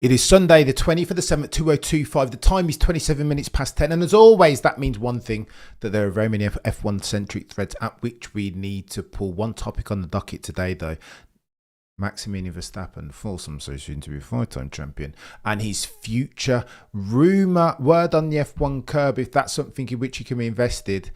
It is Sunday, the 20th of the 7th, 2025. The time is 27 minutes past 10. And as always, that means one thing, that there are very many F1-centric threads at which we need to pull. One topic on the docket today, though. Max Verstappen, foursome so soon to be five-time champion, and his future word on the F1 curb, if that's something in which he can be invested,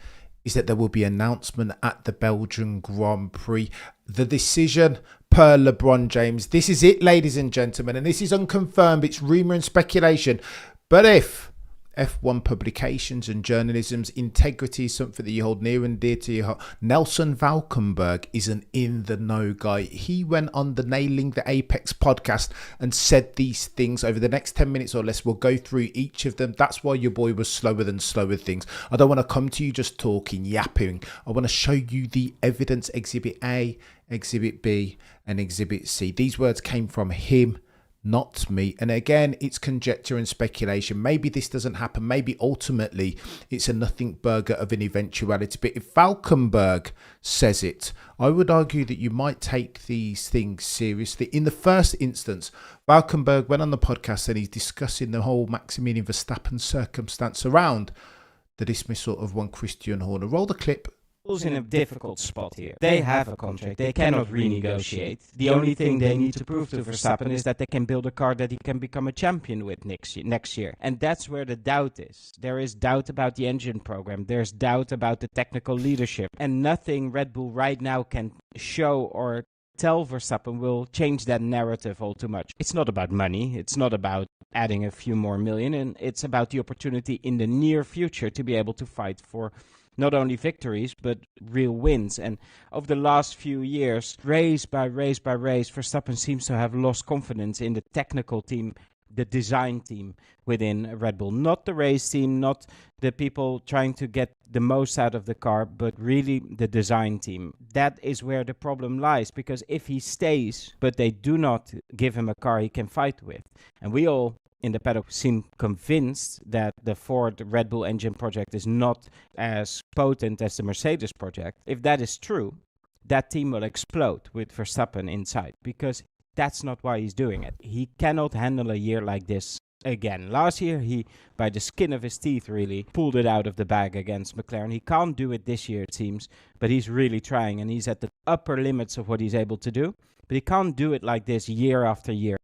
is that there will be an announcement at the Belgian Grand Prix. The decision per LeBron James. This is it, ladies and gentlemen, and this is unconfirmed. It's rumour and speculation. But if F1 publications and journalism's integrity is something that you hold near and dear to your heart, Nelson Valkenburg is an in-the-know guy. He went on the Nailing the Apex podcast and said these things. Over the next 10 minutes or less, we'll go through each of them. That's why your boy was slower than slower things. I don't want to come to you just talking, yapping. I want to show you the evidence, Exhibit A, Exhibit B, and Exhibit C. These words came from him, not me. And again, it's conjecture and speculation. Maybe this doesn't happen. Maybe ultimately it's a nothing burger of an eventuality. But if Valkenburg says it, I would argue that you might take these things seriously. In the first instance, Valkenburg went on the podcast and he's discussing the whole Maximilian Verstappen circumstance around the dismissal of one Christian Horner. Roll the clip. In a difficult spot here. They have a contract. They cannot renegotiate. The only thing they need to prove to Verstappen is that they can build a car that he can become a champion with next year. And that's where the doubt is. There is doubt about the engine program. There's doubt about the technical leadership. And nothing Red Bull right now can show or tell Verstappen will change that narrative all too much. It's not about money. It's not about adding a few more million. And it's about the opportunity in the near future to be able to fight for not only victories, but real wins. And over the last few years, race by race by race, Verstappen seems to have lost confidence in the technical team, the design team within Red Bull. Not the race team, not the people trying to get the most out of the car, but really the design team. That is where the problem lies, because if he stays, but they do not give him a car he can fight with, and we all in the paddock seem convinced that the Ford Red Bull engine project is not as potent as the Mercedes project. If that is true, that team will explode with Verstappen inside, because that's not why he's doing it. He cannot handle a year like this again. Last year, he, by the skin of his teeth, really pulled it out of the bag against McLaren. He can't do it this year, it seems, but he's really trying, and he's at the upper limits of what he's able to do. But he can't do it like this year after year.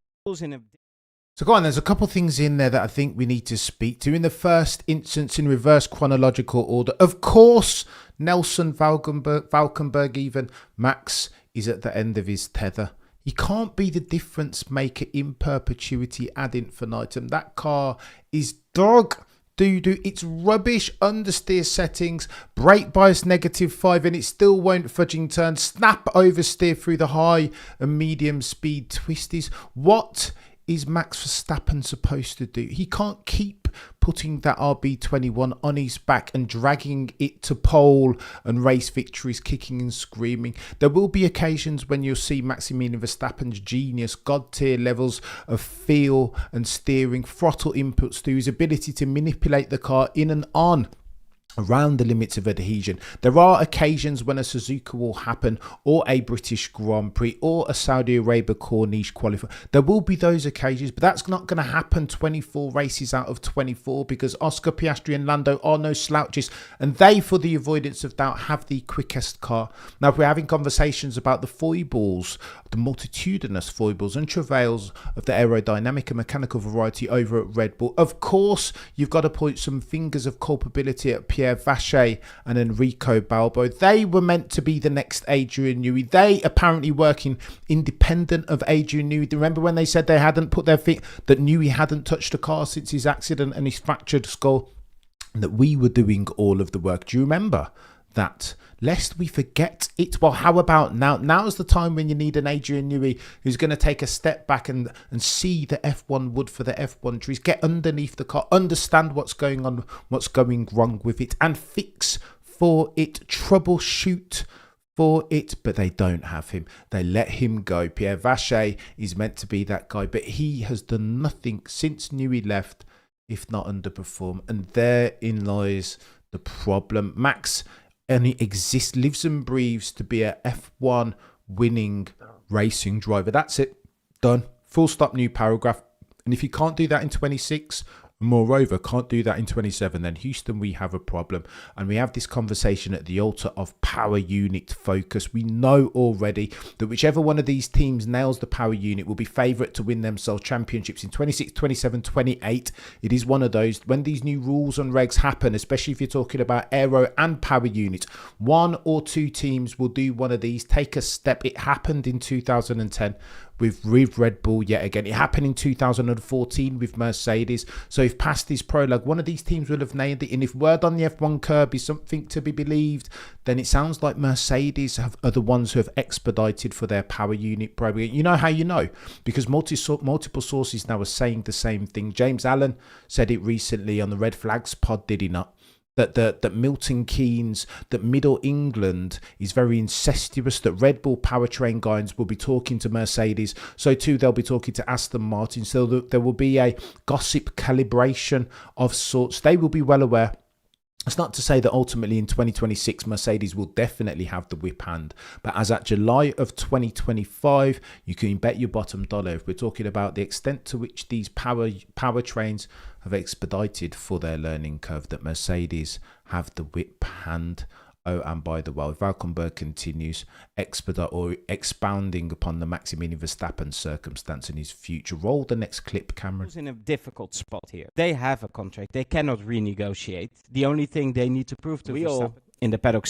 So go on, there's a couple things in there that I think we need to speak to. In the first instance, in reverse chronological order, of course, Nelson Valkenburg even, Max is at the end of his tether. He can't be the difference maker in perpetuity ad infinitum. That car is dog doo-doo. It's rubbish. Understeer settings, brake bias -5, and it still won't fudging turn. Snap oversteer through the high and medium speed twisties. What is Max Verstappen supposed to do? He can't keep putting that RB21 on his back and dragging it to pole and race victories, kicking and screaming. There will be occasions when you'll see Maximilian Verstappen's genius, god tier levels of feel and steering, throttle inputs to his ability to manipulate the car in and on around the limits of adhesion. There are occasions when a Suzuka will happen, or a British Grand Prix, or a Saudi Arabia Corniche qualifier. There will be those occasions, but that's not going to happen 24 races out of 24, because Oscar Piastri and Lando are no slouches, and they, for the avoidance of doubt, have the quickest car. Now, if we're having conversations about the foibles, the multitudinous foibles and travails of the aerodynamic and mechanical variety over at Red Bull, of course, you've got to point some fingers of culpability at Pierre Vacher and Enrico Balbo. They were meant to be the next Adrian Newey. They apparently working independent of Adrian Newey. Remember when they said they hadn't put their feet, that Newey hadn't touched a car since his accident and his fractured skull, and that we were doing all of the work? Do you remember that? Lest we forget it. Well, how about now? Now's the time when you need an Adrian Newey who's going to take a step back and see the F1 wood for the F1 trees, get underneath the car, understand what's going on, what's going wrong with it, and fix for it, troubleshoot for it. But they don't have him. They let him go. Pierre Vacher is meant to be that guy, but he has done nothing since Newey left, if not underperform. And therein lies the problem. Max only lives and breathes to be a F1 winning racing driver. That's it. Done. Full stop, new paragraph. And if you can't do that in 26, moreover, can't do that in 27, then Houston, we have a problem. And we have this conversation at the altar of power unit focus. We know already that whichever one of these teams nails the power unit will be favourite to win themselves championships in 26, 27, 28. It is one of those. When these new rules and regs happen, especially if you're talking about aero and power units, one or two teams will do one of these, take a step. It happened in 2010 with Red Bull yet again. It happened in 2014 with Mercedes. So if past this prologue, one of these teams will have nailed it. And if word on the F1 curb is something to be believed, then it sounds like Mercedes are the ones who have expedited for their power unit program. You know how you know? Because multiple sources now are saying the same thing. James Allen said it recently on the Red Flags pod, did he not? That Milton Keynes, that Middle England is very incestuous, that Red Bull powertrain guys will be talking to Mercedes, so too they'll be talking to Aston Martin, so there will be a gossip calibration of sorts. They will be well aware. It's not to say that ultimately in 2026 Mercedes will definitely have the whip hand, but as at July of 2025, you can bet your bottom dollar if we're talking about the extent to which these powertrains have expedited for their learning curve, that Mercedes have the whip hand. Oh, and by the way, Valkenburg continues expounding upon the Maximilian Verstappen circumstance and his future. Roll the next clip, Cameron. In a difficult spot here. They have a contract. They cannot renegotiate. The only thing they need to prove to Verstappen in the paddock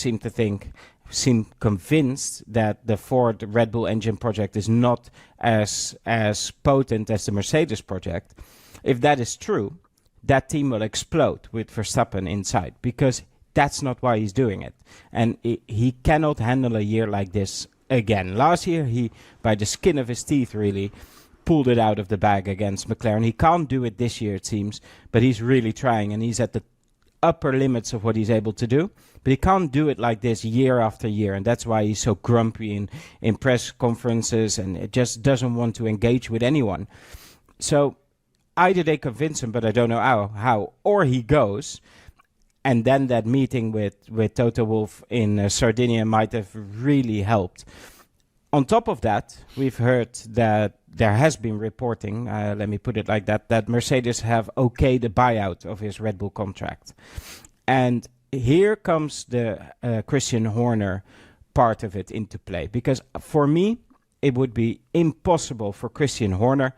seem convinced that the Ford Red Bull engine project is not as potent as the Mercedes project. If that is true, that team will explode with Verstappen inside, because that's not why he's doing it. And he cannot handle a year like this again. Last year, he, by the skin of his teeth, really pulled it out of the bag against McLaren. He can't do it this year, it seems, but he's really trying, and he's at the upper limits of what he's able to do. But he can't do it like this year after year, and that's why he's so grumpy in press conferences, and it just doesn't want to engage with anyone. So either they convince him, but I don't know how, or he goes. And then that meeting with Toto Wolff in Sardinia might have really helped. On top of that, we've heard that there has been reporting, let me put it like that, that Mercedes have okayed the buyout of his Red Bull contract. And here comes the Christian Horner part of it into play. Because for me, it would be impossible for Christian Horner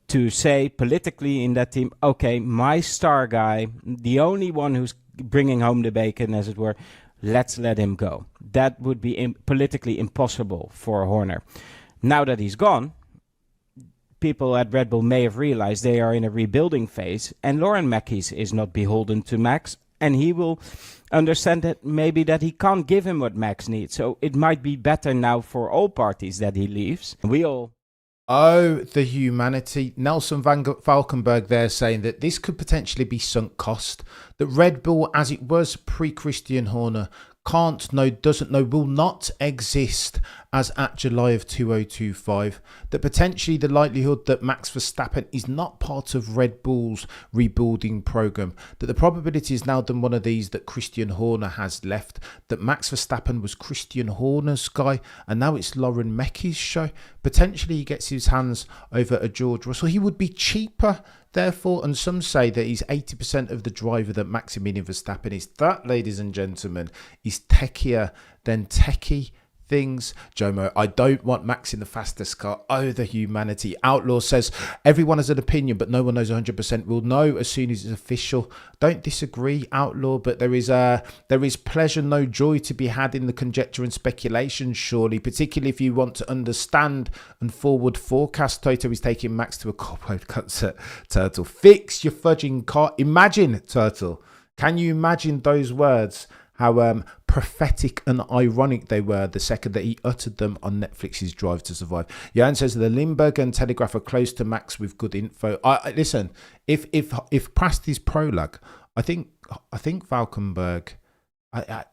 to say politically in that team, okay, my star guy, the only one who's bringing home the bacon, as it were, let's let him go. That would be politically impossible for Horner. Now that he's gone, people at Red Bull may have realized they are in a rebuilding phase, and Lauren Mackies is not beholden to Max, and he will understand that maybe that he can't give him what Max needs. So it might be better now for all parties that he leaves. We all... Oh, the humanity. Nelson Valkenburg there saying that this could potentially be sunk cost. That Red Bull, as it was pre-Christian Horner, can't, no, doesn't, no, will not exist as at July of 2025. That potentially the likelihood that Max Verstappen is not part of Red Bull's rebuilding program. That the probability is now done one of these that Christian Horner has left. That Max Verstappen was Christian Horner's guy, and now it's Lauren Mecky's show. Potentially he gets his hands over a George Russell. He would be cheaper, therefore, and some say that he's 80% of the driver that Maximilian Verstappen is. That, ladies and gentlemen, is techier than techie things. Jomo, I don't want Max in the fastest car. Oh, the humanity. Outlaw says everyone has an opinion, but no one knows 100%. We'll know as soon as it's official. Don't disagree, Outlaw, but there is pleasure, no joy to be had in the conjecture and speculation, surely, particularly if you want to understand and forward forecast. Toto is taking Max to a corporate concert. Turtle, fix your fudging car. Imagine, Turtle, can you imagine those words? How prophetic and ironic they were the second that he uttered them on Netflix's Drive to Survive. Jan says the Limburg and Telegraph are close to Max with good info. Listen, if past his prologue, I think Valkenburg,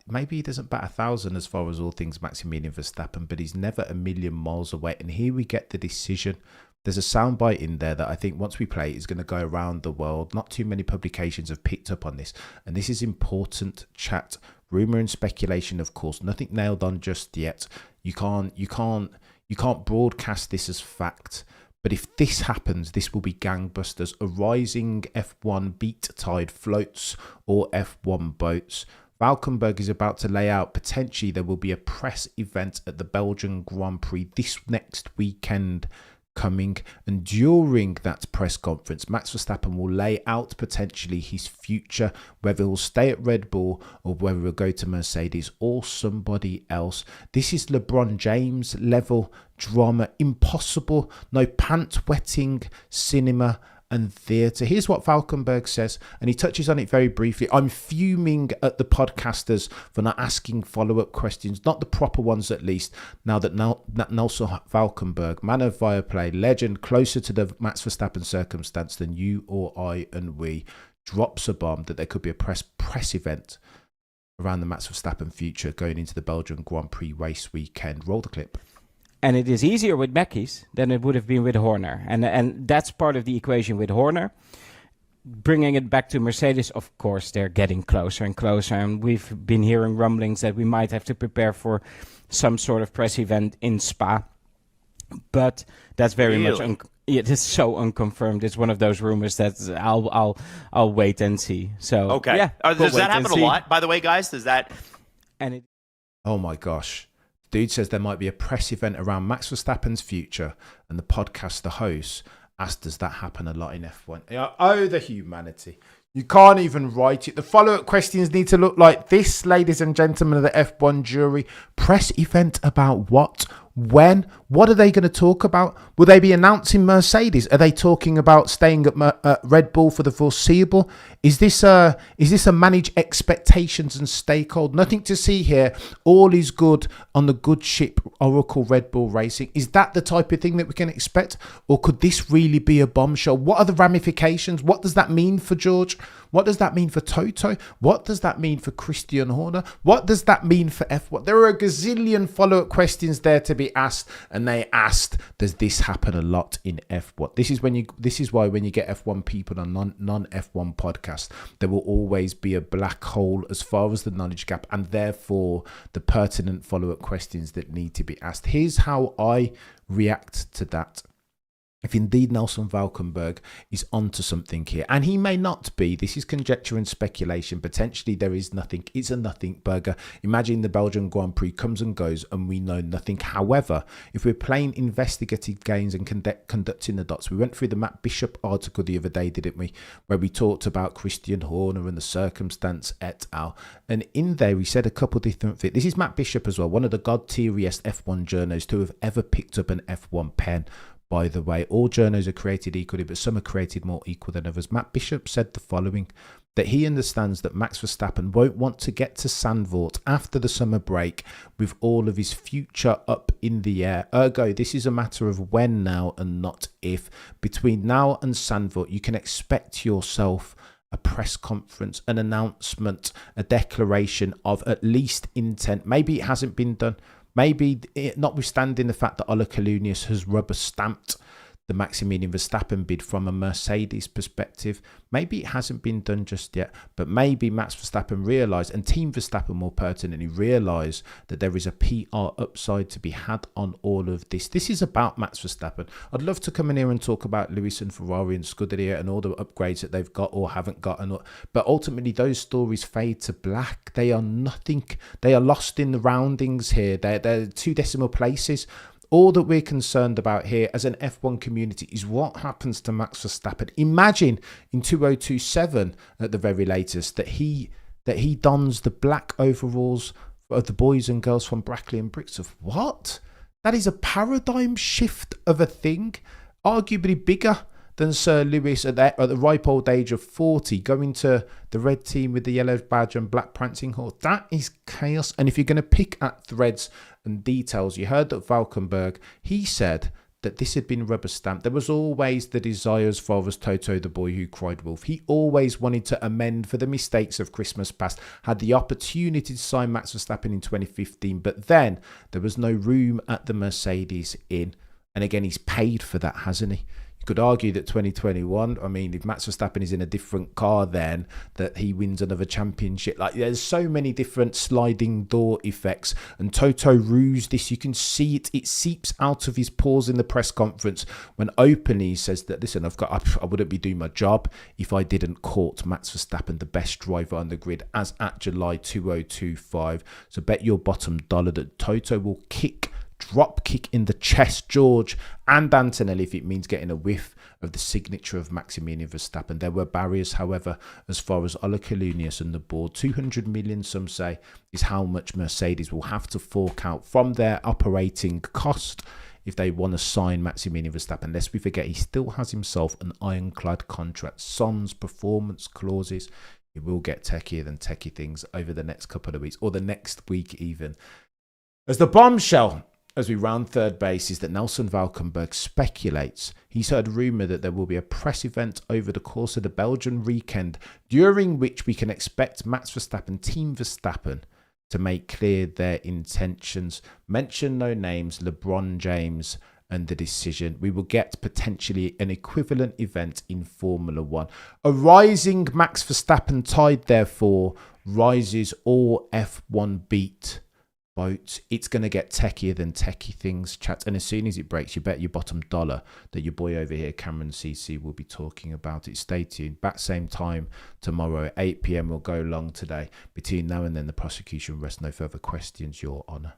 maybe he doesn't bat 1,000 as far as all things Maximilian Verstappen, but he's never a million miles away. And here we get the decision. There's a soundbite in there that I think once we play is going to go around the world. Not too many publications have picked up on this. And this is important chat. Rumour and speculation, of course. Nothing nailed on just yet. You can't broadcast this as fact. But if this happens, this will be gangbusters. A rising F1 beat tide floats all F1 boats. Valkenburg is about to lay out, potentially there will be a press event at the Belgian Grand Prix this next weekend coming, and during that press conference Max Verstappen will lay out potentially his future, whether he'll stay at Red Bull or whether he'll go to Mercedes or somebody else. This is LeBron James level drama, impossible, no pant wetting cinema and theatre. Here's what Valkenburg says, and he touches on it very briefly. I'm fuming at the podcasters for not asking follow-up questions, not the proper ones at least, now that Nelson Valkenburg, man of Viaplay, legend, closer to the Max Verstappen circumstance than you or I and we, drops a bomb that there could be a press event around the Max Verstappen future going into the Belgian Grand Prix race weekend. Roll the clip. And it is easier with Mackies than it would have been with Horner. And that's part of the equation with Horner. Bringing it back to Mercedes, of course, they're getting closer and closer. And we've been hearing rumblings that we might have to prepare for some sort of press event in Spa. But that's very much... it is so unconfirmed. It's one of those rumors that I'll wait and see. So okay. Yeah, does that happen a lot, by the way, guys? Does that... Oh, my gosh. Dude says there might be a press event around Max Verstappen's future, and the podcast, the host, asked, does that happen a lot in F1? Oh, the humanity. You can't even write it. The follow-up questions need to look like this, ladies and gentlemen of the F1 jury. Press event about what? When? What are they going to talk about? Will they be announcing Mercedes? Are they talking about staying at Red Bull for the foreseeable? Is this a manage expectations and stakeholder? Nothing to see here. All is good on the good ship Oracle Red Bull Racing. Is that the type of thing that we can expect? Or could this really be a bombshell? What are the ramifications? What does that mean for George? What does that mean for Toto? What does that mean for Christian Horner? What does that mean for F1? There are a gazillion follow-up questions there to be asked, and they asked, does this happen a lot in F1? This is why when you get F1 people on non-F1 podcasts, there will always be a black hole as far as the knowledge gap, and therefore the pertinent follow-up questions that need to be asked. Here's how I react to that. If indeed Nelson Valkenburg is onto something here, and he may not be, this is conjecture and speculation, potentially there is nothing, it's a nothing burger. Imagine the Belgian Grand Prix comes and goes and we know nothing. However, if we're playing investigative games and conducting the dots, we went through the Matt Bishop article the other day, didn't we, where we talked about Christian Horner and the circumstance et al. And in there we said a couple different things. This is Matt Bishop as well, one of the god-tieriest F1 journos to have ever picked up an F1 pen. By the way, all journos are created equally, but some are created more equal than others. Matt Bishop said the following, that he understands that Max Verstappen won't want to get to Zandvoort after the summer break with all of his future up in the air. Ergo, this is a matter of when now and not if. Between now and Zandvoort, you can expect yourself a press conference, an announcement, a declaration of at least intent. Maybe it hasn't been done. Maybe, notwithstanding the fact that Ola Kalunius has rubber-stamped the Maximilian Verstappen bid from a Mercedes perspective, maybe it hasn't been done just yet, but maybe Max Verstappen realised, and Team Verstappen more pertinently realised, that there is a PR upside to be had on all of this. This is about Max Verstappen. I'd love to come in here and talk about Lewis and Ferrari and Scuderia and all the upgrades that they've got or haven't got, but ultimately those stories fade to black. They are nothing. They are lost in the roundings here. They're 2 decimal places. All that we're concerned about here as an F1 community is what happens to Max Verstappen. Imagine in 2027 at the very latest that he dons the black overalls of the boys and girls from Brackley and Brixton. What? That is a paradigm shift of a thing, arguably bigger than Sir Lewis at the ripe old age of 40, going to the red team with the yellow badge and black prancing horse. That is chaos. And if you're going to pick at threads and details, you heard that Valkenburg, he said that this had been rubber stamped. There was always the desire as far as Toto, the boy who cried wolf. He always wanted to amend for the mistakes of Christmas past, had the opportunity to sign Max Verstappen in 2015, but then there was no room at the Mercedes Inn. And again, he's paid for that, hasn't he? You could argue that 2021, I mean, if Max Verstappen is in a different car then, that he wins another championship. Like, there's so many different sliding door effects. And Toto rues this. You can see it. It seeps out of his pores in the press conference when openly he says that, listen, I wouldn't be doing my job if I didn't court Max Verstappen, the best driver on the grid, as at July 2025. So bet your bottom dollar that Toto will drop kick in the chest George and Antonelli if it means getting a whiff of the signature of Maximilian Verstappen. There were barriers, however, as far as Ola Kalunias and the board. 200 million, some say, is how much Mercedes will have to fork out from their operating cost if they want to sign Maximilian Verstappen. Lest we forget, he still has himself an ironclad contract, sans performance clauses. It will get techier than techie things over the next couple of weeks, or the next week even. As the bombshell, as we round third base, is that Nelson Valkenburg speculates he's heard rumour that there will be a press event over the course of the Belgian weekend, during which we can expect Max Verstappen, Team Verstappen, to make clear their intentions. Mention no names, LeBron James and the decision. We will get potentially an equivalent event in Formula One. A rising Max Verstappen tide, therefore, rises all F1 beat boats. It's going to get techier than techie things, chat. And as soon as it breaks, you bet your bottom dollar that your boy over here, Cameron CC, will be talking about it. Stay tuned. Back same time tomorrow at 8 p.m. We'll go long today. Between now and then, the prosecution rests no further questions, Your Honour.